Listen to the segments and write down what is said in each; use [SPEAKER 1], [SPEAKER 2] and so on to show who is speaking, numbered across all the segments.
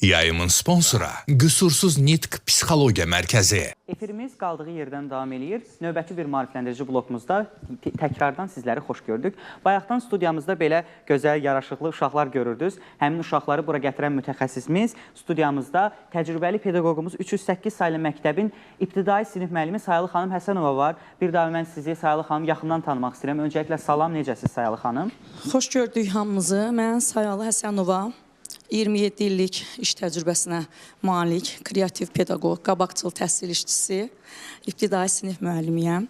[SPEAKER 1] Yayımın sponsoru Qüsursuz Nitq Psixologiya Mərkəzi.
[SPEAKER 2] Efirimiz qaldığı yerdən davam eləyir. Növbəti bir maarifləndirici blokumuzda təkrardan sizləri xoş gördük. Bayaqdan studiyamızda belə gözəl, yaraşıqlı uşaqlar görürdünüz. Həmin uşaqları bura gətirən mütəxəssisimiz studiyamızda təcrübəli pedaqoqumuz 308 saylı məktəbin ibtidai sinif müəllimi Sayalı xanım Həsənova var. Bir daha mən sizi Sayalı xanım yaxından tanımaq istəyirəm. Öncəliklə salam, necəsiz Sayalı xanım?
[SPEAKER 3] Xoş gördük hamımızı. Mən Sayalı Həsənova. 27 illik iş təcrübəsinə malik, kreativ pedaqoq, qabaqcıl təhsil işçisi, ibtidai sinif müəllimiyəm.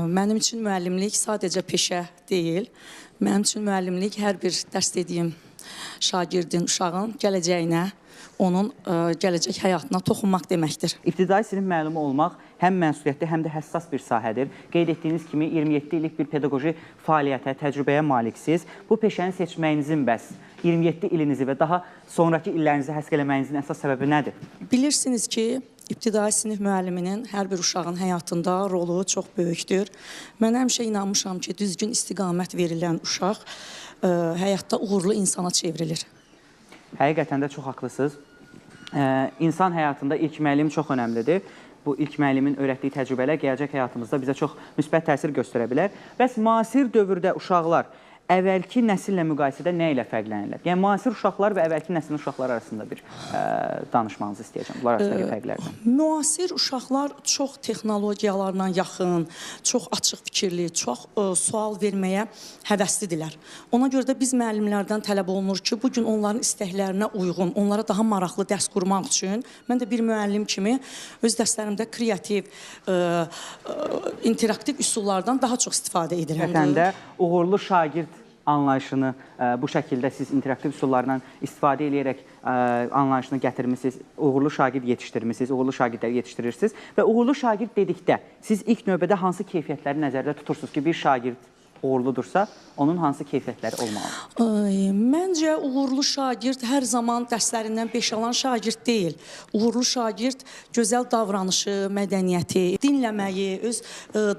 [SPEAKER 3] Mənim üçün müəllimlik sadəcə peşə deyil. Mənim üçün müəllimlik hər bir dərs dediyim şagirdin, uşağın gələcəyinə, onun gələcək həyatına toxunmaq deməkdir.
[SPEAKER 2] İbtidai sinif müəllimi olmaq həm məsuliyyətli, həm də həssas bir sahədir. Qeyd etdiyiniz kimi 27 illik bir pedaqoji fəaliyyətə, təcrübəyə maliksiniz. Bu peşəni seçməyinizin bəs 27 ilinizi və daha sonraki illərinizi həsr eləməyinizin əsas səbəbi nədir?
[SPEAKER 3] Bilirsiniz ki, İbtidai sinif müəlliminin hər bir uşağın həyatında rolu çox böyükdür. Mən həmişə inanmışam ki, düzgün istiqamət verilən uşaq həyatda uğurlu insana çevrilir.
[SPEAKER 2] Həqiqətən də çox haqlısınız. İnsan həyatında ilk müəllim çox önəmlidir. Bu ilk müəllimin öyrətdiyi təcrübələr gələcək həyatımızda bizə çox müsbət təsir göstərə bilər. Bəs müasir dövrdə uşaqlar əvvəlki nəsillə müqayisədə nə ilə fərqlənirlər? Yəni, müasir uşaqlar və əvvəlki nəslin uşaqlar arasında bir danışmanızı istəyəcəm. Bunlar arasındakı fərqlərdən.
[SPEAKER 3] Müasir uşaqlar çox texnologiyalarla yaxın, çox açıq fikirli, çox sual verməyə həvəslidirlər. Ona görə də biz müəllimlərdən tələb olunur ki, bugün onların istəklərinə uyğun, onlara daha maraqlı dərs qurmaq üçün mən də bir müəllim kimi öz dərslərimdə kreativ, interaktiv üsullardan daha çox istifadə edirəm.
[SPEAKER 2] Həqiqətən də uğurlu şagird anlayışını bu şəkildə siz interaktiv üsullardan istifadə edərək anlayışını gətirmişsiniz, uğurlu şagird yetişdirmişsiniz, uğurlu şagirdləri yetişdirirsiniz və uğurlu şagird dedikdə siz ilk növbədə hansı keyfiyyətləri nəzərdə tutursunuz ki, bir şagird uğurludursa, onun hansı keyfiyyətləri olmalıdır?
[SPEAKER 3] Məncə, uğurlu şagird hər zaman dərslərindən 5 alan şagird deyil. Uğurlu şagird gözəl davranışı, mədəniyyəti, dinləməyi, öz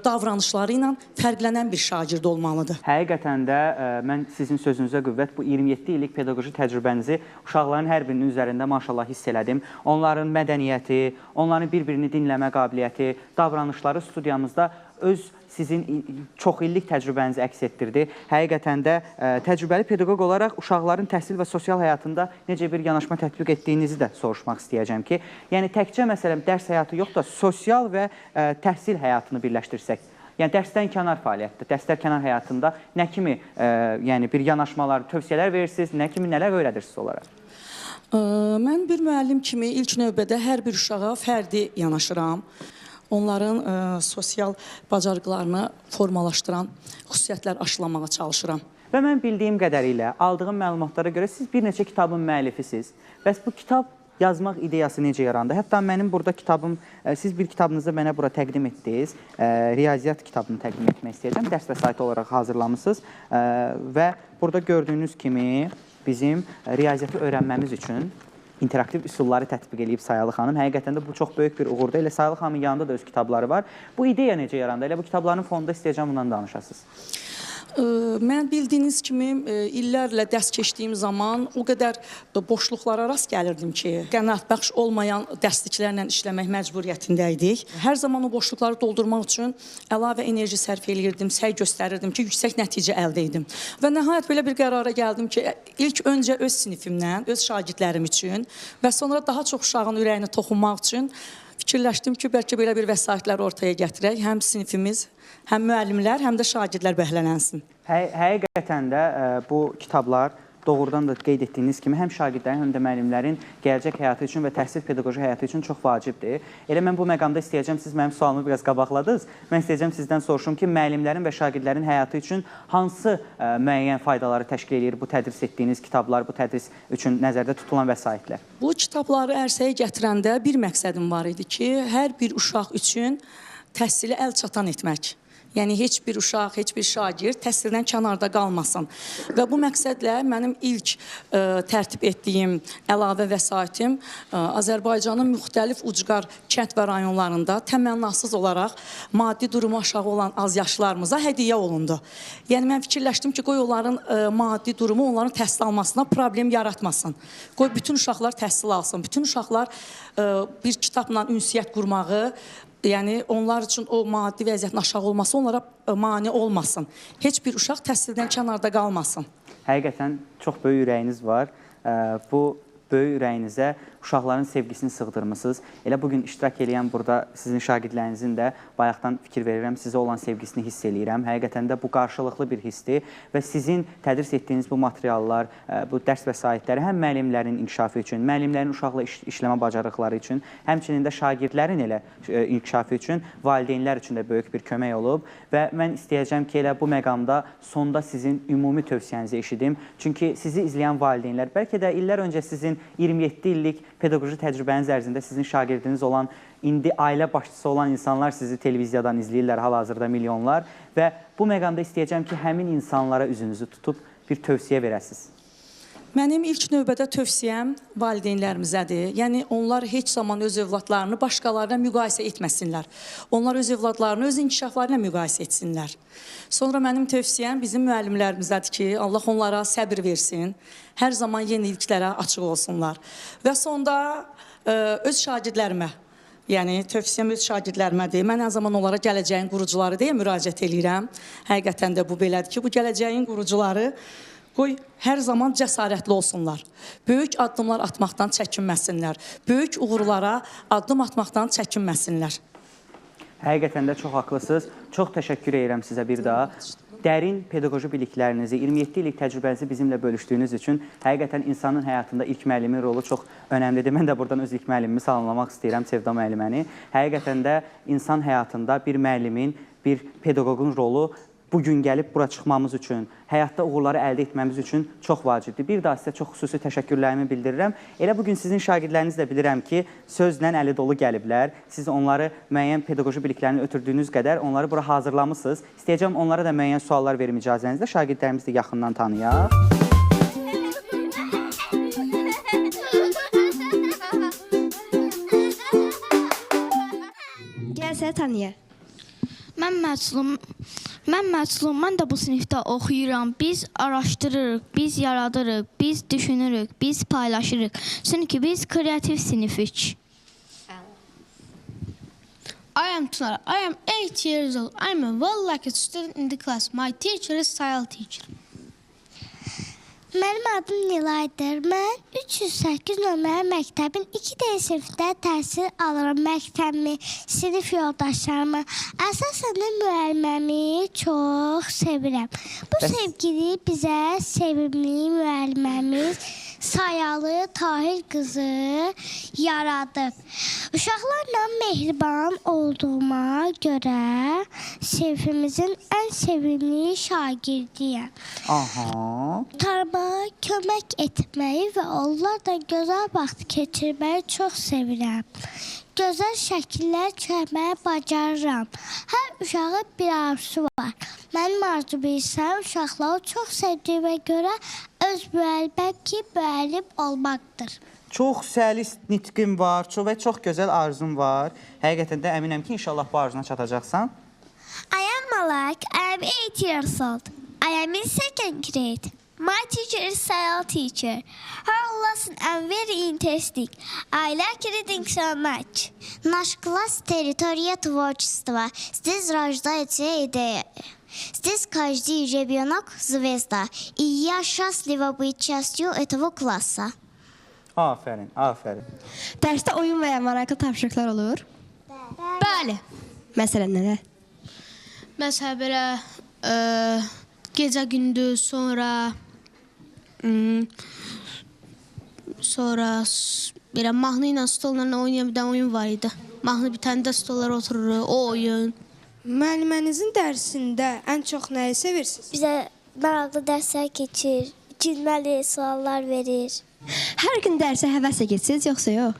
[SPEAKER 3] davranışları ilə fərqlənən bir şagird olmalıdır.
[SPEAKER 2] Həqiqətən də mən sizin sözünüzə qüvvət bu 27 illik pedaqoji təcrübənizi uşaqların hər birinin üzərində maşallah hiss elədim. Onların mədəniyyəti, onların bir-birini dinləmə qabiliyyəti, davranışları studiyamızda öz sizin çox illik təcrübənizi əks etdirdi. Həqiqətən də təcrübəli pedaqoq olaraq uşaqların təhsil və sosial həyatında necə bir yanaşma tətbiq etdiyinizi də soruşmaq istəyəcəm ki, yəni təkcə məsələn dərs həyatı yox da sosial və təhsil həyatını birləşdirsək, yəni dərsdən kənar fəaliyyətdə, dərslər kənar həyatında nə kimi yəni bir yanaşmalar, tövsiyələr verirsiniz, nə kimi nələr öyrədirsiniz onlara?
[SPEAKER 3] Mən bir müəllim kimi ilk növbədə hər bir uşağa fərdi yanaşıram. Onların sosial bacarıqlarını formalaşdıran xüsusiyyətlər aşılamağa çalışıram.
[SPEAKER 2] Və mən bildiyim qədərilə, aldığım məlumatlara görə siz bir neçə kitabın müəllifirsiniz. Bəs bu kitab yazmaq ideyası necə yarandı? Hətta mənim burada kitabım, siz bir kitabınızda mənə bura təqdim etdiniz. Riyaziyyat kitabını təqdim etmək istəyəcəm. Dərs vəsaiti olaraq hazırlamışsınız. Və burada gördüyünüz kimi bizim riyaziyyatı öyrənməmiz üçün interaktiv üsulları tətbiq edib Sayalı xanım. Həqiqətən də bu çox böyük bir uğurdur. Elə Sayalı xanımın yanında da öz kitabları var. Bu ideya necə yarandı? Elə bu kitabların fonunda istəyəcəm bundan danışasınız.
[SPEAKER 3] Mən bildiyiniz kimi illərlə dərs keçdiyim zaman o qədər boşluqlara rast gəlirdim ki, qənaətbəxş olmayan dərsliklərlə işləmək məcburiyyətində idik. Hər zaman o boşluqları doldurmaq üçün əlavə enerji sərf eləyirdim, səy göstərirdim ki, yüksək nəticə əldə edim. Və nəhayət belə bir qərara gəldim ki, ilk öncə öz sinifimdən, öz şagirdlərim üçün və sonra daha çox uşağın ürəyinə toxunmaq üçün fikirləşdim ki, bəlkə belə bir vəsaitlər ortaya gətirək, həm sinifimiz, həm müəllimlər, həm də şagirdlər bəhrələnsin.
[SPEAKER 2] Həqiqətən də bu kitablar doğrudan da qeyd etdiyiniz kimi həm şagirdlərin, həm də müəllimlərin gələcək həyatı üçün və təhsil pedaqoji həyatı üçün çox vacibdir. Elə mən bu məqamda istəyəcəm, siz mənim sualımı biraz qabaqladınız. Mən istəyəcəm sizdən soruşum ki, müəllimlərin və şagirdlərin həyatı üçün hansı müəyyən faydaları təşkil edir bu tədris etdiyiniz kitablar, bu tədris üçün nəzərdə tutulan vəsaitlər?
[SPEAKER 3] Bu kitabları ərsəyə gətirəndə bir məqsədim var idi ki, hər bir uşaq üçün təhsili əl çatan etmək. Yəni heç bir uşaq, heç bir şagird təhsildən kənarda qalmasın. Və bu məqsədlə mənim ilk tərtib etdiyim əlavə vəsaitim Azərbaycanın müxtəlif ucqar kənd və rayonlarında təmənnasız olaraq maddi durumu aşağı olan azyaşlarımıza hədiyyə olundu. Yəni mən fikirləşdim ki, qoy onların maddi durumu onların təhsil almasına problem yaratmasın. Qoy bütün uşaqlar təhsil alsın, bütün uşaqlar bir kitabla ünsiyyət qurmağı, yəni onlar üçün o maddi vəziyyətin aşağı olması onlara mane olmasın. Heç bir uşaq təhsildən kənarda qalmasın.
[SPEAKER 2] Həqiqətən çox böyük ürəyiniz var. Bu böyük ürəyinizə uşaqların sevgisini sığdırmısınız. Elə bugün iştirak edən burada sizin şagirdlərinizin də bayaqdan fikir verirəm, sizə olan sevgisini hiss eləyirəm. Həqiqətən də bu qarşılıqlı bir hissdir və sizin tədris etdiyiniz bu materiallar, bu dərs vəsaitləri həm müəllimlərin inkişafı üçün, müəllimlərin uşaqla işləmə bacarıqları üçün, həmçinin də şagirdlərin elə inkişafı üçün, valideynlər üçün də böyük bir kömək olub və mən istəyəcəm ki, elə bu məqamda sonda sizin ümumi tövsiyənizi eşidim. Çünki sizi izləyən valideynlər, bəlkə də illər öncə sizin 27 illik pedaqoji təcrübəniz ərzində sizin şagirdiniz olan, indi ailə başçısı olan insanlar sizi televiziyadan izləyirlər hal-hazırda milyonlar və bu məqamda istəyəcəm ki, həmin insanlara üzünüzü tutub bir tövsiyə verəsiniz.
[SPEAKER 3] Mənim ilk növbədə tövsiyəm valideynlərimizədir. Yəni, onlar heç zaman öz övladlarını başqalarına müqayisə etməsinlər. Onlar öz övladlarını öz inkişaflarına müqayisə etsinlər. Sonra mənim tövsiyəm bizim müəllimlərimizdədir ki, Allah onlara səbir versin, hər zaman yeniliklərə açıq olsunlar. Və sonda öz şagirdlərimə, yəni tövsiyəm öz şagirdlərimədir. Mən hər zaman onlara gələcəyin qurucuları deyə müraciət edirəm. Həqiqətən də bu belədir ki, bu gələcəyin qurucuları qoy hər zaman cəsarətli olsunlar. Böyük addımlar atmaqdan çəkinməsinlər. Böyük uğurlara addım atmaqdan çəkinməsinlər.
[SPEAKER 2] Həqiqətən də çox haqlısınız. Çox təşəkkür edirəm sizə bir daha. Dərin pedaqoji biliklərinizi, 27 illik təcrübənizi bizimlə bölüşdüyünüz üçün həqiqətən insanın həyatında ilk müəllimin rolu çox önəmlidir. Mən də buradan öz ilk müəllimimi salamlamaq istəyirəm, Sevda müəlliməni. Həqiqətən də insan həyatında bir müəllimin, bir pedaqoqun rolu bugün gəlib bura çıxmamız üçün, həyatda uğurları əldə etməmiz üçün çox vacibdir. Bir daha sizə çox xüsusi təşəkkürlərimi bildirirəm. Elə bugün sizin şagirdləriniz də bilirəm ki, sözlə əli dolu gəliblər. Siz onları müəyyən pedaqoji biliklərini ötürdüyünüz qədər onları bura hazırlamısınız. İstəyəcəm onlara da müəyyən suallar verim icazənizlə. Şagirdlərimizi də yaxından tanıyaq.
[SPEAKER 4] Gəl səni tanıyaq.
[SPEAKER 5] Mən Məchulum, mən də bu sinifdə oxuyuram. Biz araşdırırıq, biz yaradırıq, biz düşünürük, biz paylaşırıq. Çünki biz kreativ sinifik.
[SPEAKER 6] I am Tunara. I am 8 years old. I am a well-liked student in the class. My teacher is Sayal teacher.
[SPEAKER 7] Mənim adım Nilaydır. Mən 308 nömrə məktəbin 2D sinifdə təhsil alıram. Məktəbimi, sinif yoldaşlarımı, əsasən də müəlliməmi çox sevirəm. Bu sevgili bizə sevimli müəlliməmiz Sayalı Tahir qızı yaradıb. Uşaqlarla mehriban olduğuma görə sinifimizin ən sevimli şagirdiyəm. Tarba kömək etməyi və onlarla gözəl vaxt keçirməyi çox sevirəm. Gözəl şəkillər çəkməyi bacarıram. Hər uşağın bir arzusu var. Mənim arzum isə uşaqları çox sevdiyimə görə öz müəlliməm ki, müəllim olmaqdır.
[SPEAKER 2] Çox səlis nitqim var və çox gözəl arzum var. Həqiqətən də əminəm ki, inşallah bu arzuna çatacaqsan.
[SPEAKER 7] I am Malak. I am 8 years old. I am in second grade. My teacher is Sayal teacher. Her lesson are very interesting. I like reading so much. Наш класс – территория творчества. Здесь рождается идея. Здесь каждый ребенок – звезда. И я счастлива быть частью этого класса.
[SPEAKER 2] Afərin, afərin.
[SPEAKER 4] Dərsdə oyun və ya maraqlı tapşırıqlar olur?
[SPEAKER 6] Bəli.
[SPEAKER 4] Məsələn, nələr?
[SPEAKER 6] Məsələn, belə gecə gündüz, sonra belə mahnı ilə stollarla oynayan bir də oyun var idi. Mahnı bitəndə stollara oturur, o oyun.
[SPEAKER 8] Müəllimənizin dərsində ən çox nəyi sevirsiniz?
[SPEAKER 7] Bizə maraqlı dərslər keçir, gülməli suallar verir.
[SPEAKER 4] Hər gün dərsə həvəslə getsiniz, yoxsa yox?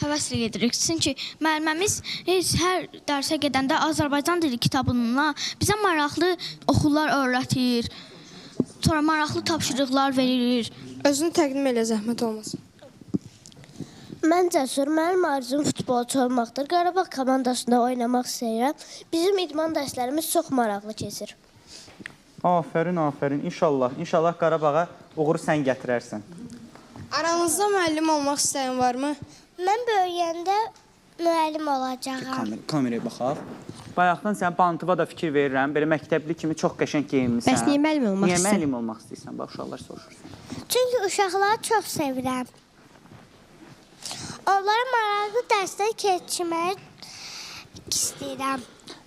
[SPEAKER 5] həvəslə gedirik. Çünki müəllimimiz hər dərsə gedəndə Azərbaycan dili kitabına bizə maraqlı oxular öyrətir. Sonra maraqlı tapşırıqlar verir.
[SPEAKER 8] Özünü təqdim elə, zəhmət olmasın.
[SPEAKER 7] Mən Cəsur, mənim arzum futbolçu olmaqdır. Qarabağ komandasında oynamaq istəyirəm. Bizim idman dərslərimiz çox maraqlı keçir.
[SPEAKER 2] Afərin, afərin. İnşallah Qarabağa uğuru sən gətirərsən.
[SPEAKER 8] Aranızda müəllim olmaq istəyən varmı?
[SPEAKER 7] Mən böyüyəndə müəllim olacağam.
[SPEAKER 2] Kameraya baxaq. Bayaqdan sən Bantıva da fikir verirəm. Belə məktəbli kimi çox qəşəng geyinmisən.
[SPEAKER 4] Bəs niyə müəllim olmaq
[SPEAKER 2] Niyə
[SPEAKER 4] istəyirsən?
[SPEAKER 2] müəllim olmaq istəyirsən? Bax, uşaqlar soruşursan.
[SPEAKER 7] Çünki uşaqları çox sevirəm. Onlara maraqlı dərslər keçirmək istəyirəm.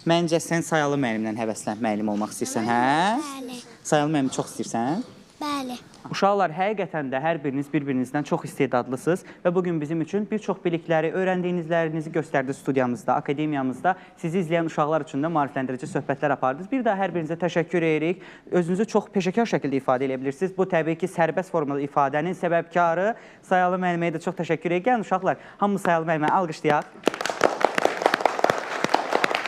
[SPEAKER 2] Məncə sən Sayalı müəllimdən həvəslənib müəllim olmaq istəyirsən, hə?
[SPEAKER 7] Bəli.
[SPEAKER 2] Sayalı müəllimi çox istəyirsən?
[SPEAKER 7] Bəli.
[SPEAKER 2] Uşaqlar, həqiqətən də hər biriniz bir-birinizdən çox istedadlısınız və bugün bizim üçün bir çox bilikləri, öyrəndiyinizlərinizi göstərdi studiyamızda, akademiyamızda. Sizi izləyən uşaqlar üçün də maarifləndirici söhbətlər apardınız. Bir daha hər birinizə təşəkkür edirik. Özünüzü çox peşəkar şəkildə ifadə edə bilirsiniz. Bu təbii ki, sərbəst formada ifadənin səbəbkarı Sayalı müəlliməyə də çox təşəkkür edirik. Gəlin uşaqlar, hamımız Sayalı müəllimə alqışlayaq.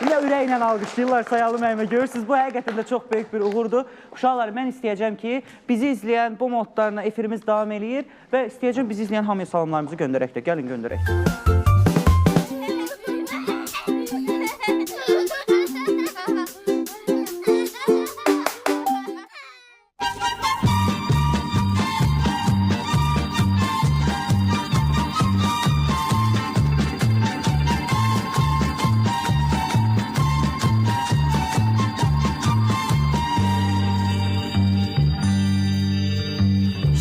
[SPEAKER 2] Yine ürəklə alqışlayırlar Sayalı müəllimə. Görürsünüz, bu həqiqətən də çox böyük bir uğurdur. Uşaqlar, mən istəyəcəm ki, bizi izləyən bu modlarına efirimiz davam eləyir və istəyəcəm bizi izləyən hamıya salamlarımızı göndərək də. Gəlin, göndərək.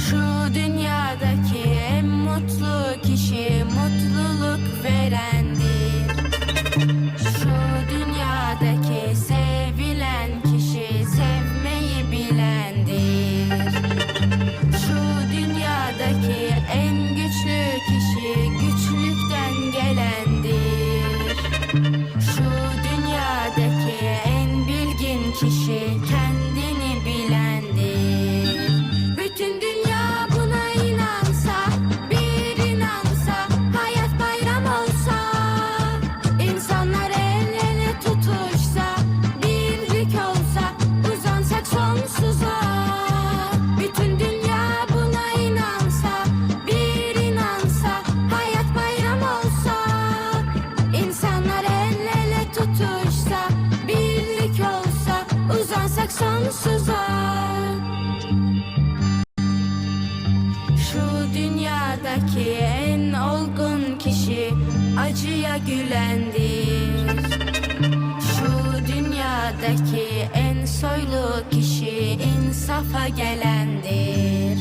[SPEAKER 9] Şu dünyadaki en mutlu kişi mutluluk verendir. Şu dünyadaki sevilen kişi sevmeyi bilendir. Şu dünyadaki en güçlü kişi güçlükten gelendir. Şu dünyadaki en bilgin kişi kendini bilendir. Bütün dünya buna inansa, bir inansa, hayat bayram olsa, insanlar el ele tutuşsa, birlik olsa, uzansak sonsuza. Bütün dünya buna inansa, bir inansa, hayat bayram olsa, insanlar el ele tutuşsa, birlik olsa, uzansak sonsuza. Şu dünyadaki en olgun kişi acıya gülendir. Şu dünyadaki en soylu kişi insafa gelendir.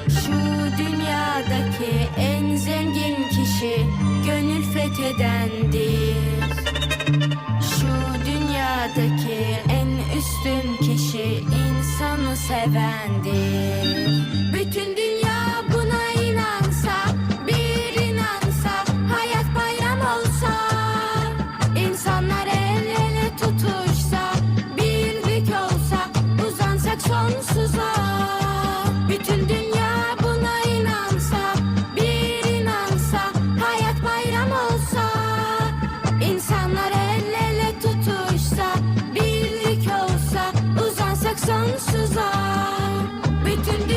[SPEAKER 9] Şu dünyadaki en zengin kişi gönül fethedendir. Şu dünyadaki en üstün kişi insanı sevendir. Bütün dünya buna inansa, bir inansa, hayat bayram olsa, insanlar el ele tutuşsa, birlik olsa, uzansak sonsuza. Bütün dünya buna inansa, bir inansa, hayat bayram olsa, insanlar el ele tutuşsa, birlik olsa, uzansak sonsuza. Bütün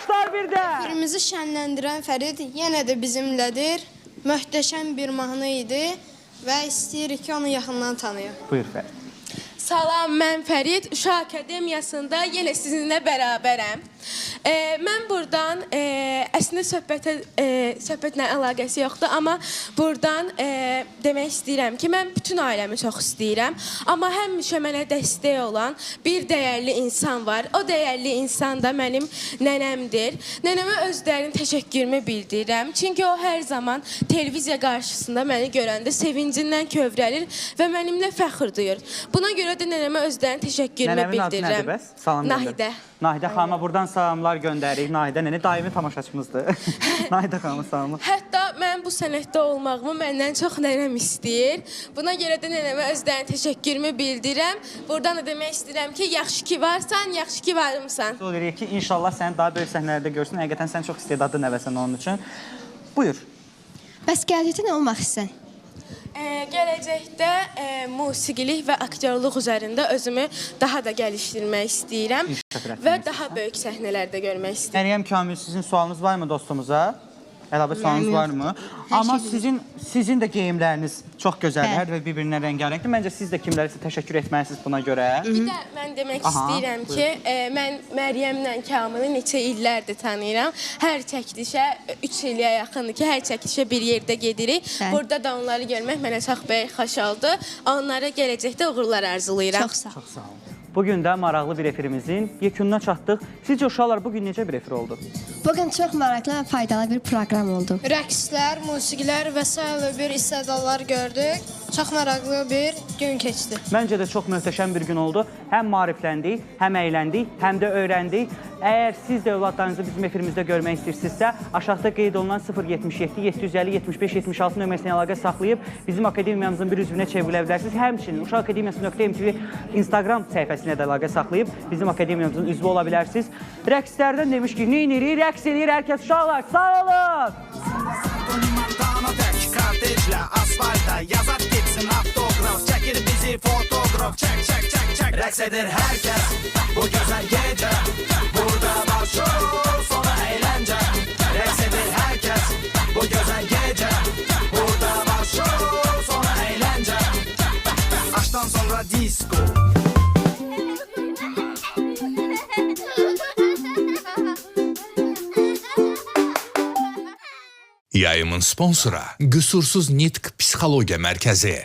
[SPEAKER 2] Alkışlar bir də.
[SPEAKER 8] Birimizi şənləndirən Fərid yenə də bizimlədir. Möhtəşəm bir mahnı idi və istəyirik ki, onu yaxından tanıyaq.
[SPEAKER 2] Buyur Fərid.
[SPEAKER 10] Salam, mən Fərid. Uşaq Akademiyasında yenə sizinlə bərabərəm. Mən buradan, əslində söhbətlə əlaqəsi yoxdur, amma buradan demək istəyirəm ki, mən bütün ailəmi çox istəyirəm. Amma həmişə mənə dəstək olan bir dəyərli insan var. O dəyərli insan da mənim nənəmdir. Nənəmə özlərinin təşəkkürümü bildirirəm. Çünki o hər zaman televiziya qarşısında məni görəndə sevincindən kövrəlir və mənimlə fəxr duyur. Buna görə də nənəmə özlərinin təşəkkürümü
[SPEAKER 2] Nənəmin adı nədir
[SPEAKER 10] bildirirəm.
[SPEAKER 2] bəs? Salam
[SPEAKER 10] Nahidə.
[SPEAKER 2] Nahidə xanıma buradan salamlar göndəririk. Nahidə nənə daimi tamaşaçımızdır. Nahidə xanıma salamlar.
[SPEAKER 10] Hətta mən bu sənətdə olmağımı məndən çox nənəm istəyir. Buna görə də nənəmə özlərinin təşəkkürümü bildirirəm. Buradan da demək istəyirəm ki, yaxşı ki varsan, yaxşı ki varımsan.
[SPEAKER 2] Arzu edirik ki, inşallah səni daha böyük səhnələrdə görsün. Həqiqətən sən çox istedadlı nəvəsən onun üçün. Buyur.
[SPEAKER 4] Bəs gələcəkdə nə olmaq istəyirsən?
[SPEAKER 10] Gələcəkdə musiqilik və aktyorluq üzərində özümü daha da gəlişdirmək istəyirəm və daha böyük səhnələrdə görmək istəyirəm.
[SPEAKER 2] Məryəm Kamil, sizin sualınız varmı dostumuza? Əlavə sualınız varmı? Amma sizin də geyimləriniz çox gözəldir və bir-birinə rəngarəngdir. Məncə siz də kimlərisə təşəkkür etməlisiniz buna görə.
[SPEAKER 10] Bir də mən demək istəyirəm ki, mən Məryəmlə Kamil'i neçə illərdir tanıyıram. Hər çəkilişə 3 ilə yaxındır ki, hər çəkilişə bir yerdə gedirik. Burada da onları görmək mənə çox böyük xoş oldu. Onlara gələcəkdə uğurlar arzulayıram.
[SPEAKER 4] Çox sağ ol.
[SPEAKER 2] Çox sağ olun. Bugün də maraqlı bir efirimizin yekununa çatdıq. Sizcə uşaqlar bugün necə bir efir oldu?
[SPEAKER 4] Bugün çox maraqlı və faydalı bir proqram oldu.
[SPEAKER 8] Rəqslər, musiqilər və s. bir istedadlar gördük. Çox maraqlı bir gün keçdi.
[SPEAKER 2] Məncə də çox möhtəşəm bir gün oldu. Həm maarifləndik, həm əyləndik, həm də öyrəndik. Əgər siz də övladlarınızı bizim efirimizdə görmək istəyirsinizsə, aşağıda qeyd olunan 077 750 75 76 nömrəsinə əlaqə saxlayıb bizim akademiyamızın bir üzvünə çevrilə bilərsiniz. Həmçinin uşaqakademiyası.mtv Instagram səhifəsinə də əlaqə saxlayıb bizim akademiyamızın üzvü ola bilərsiniz. Rəqslərdən demiş ki, neynirik, rəqs eləyir hər kəs uşaqlar. Sağ olun!
[SPEAKER 11] Asfalta yazat gitsin автограф, çekir bizi fotoğraf, çek reks edir herkes bu güzel gece, burada başlıyor sonra eğlence, reks edir herkes bu güzel gece, burada başlıyor sonra eğlence, aşktan sonra disco.
[SPEAKER 1] Yayımın sponsoru Qüsursuz Nitq Psixologiya Mərkəzi.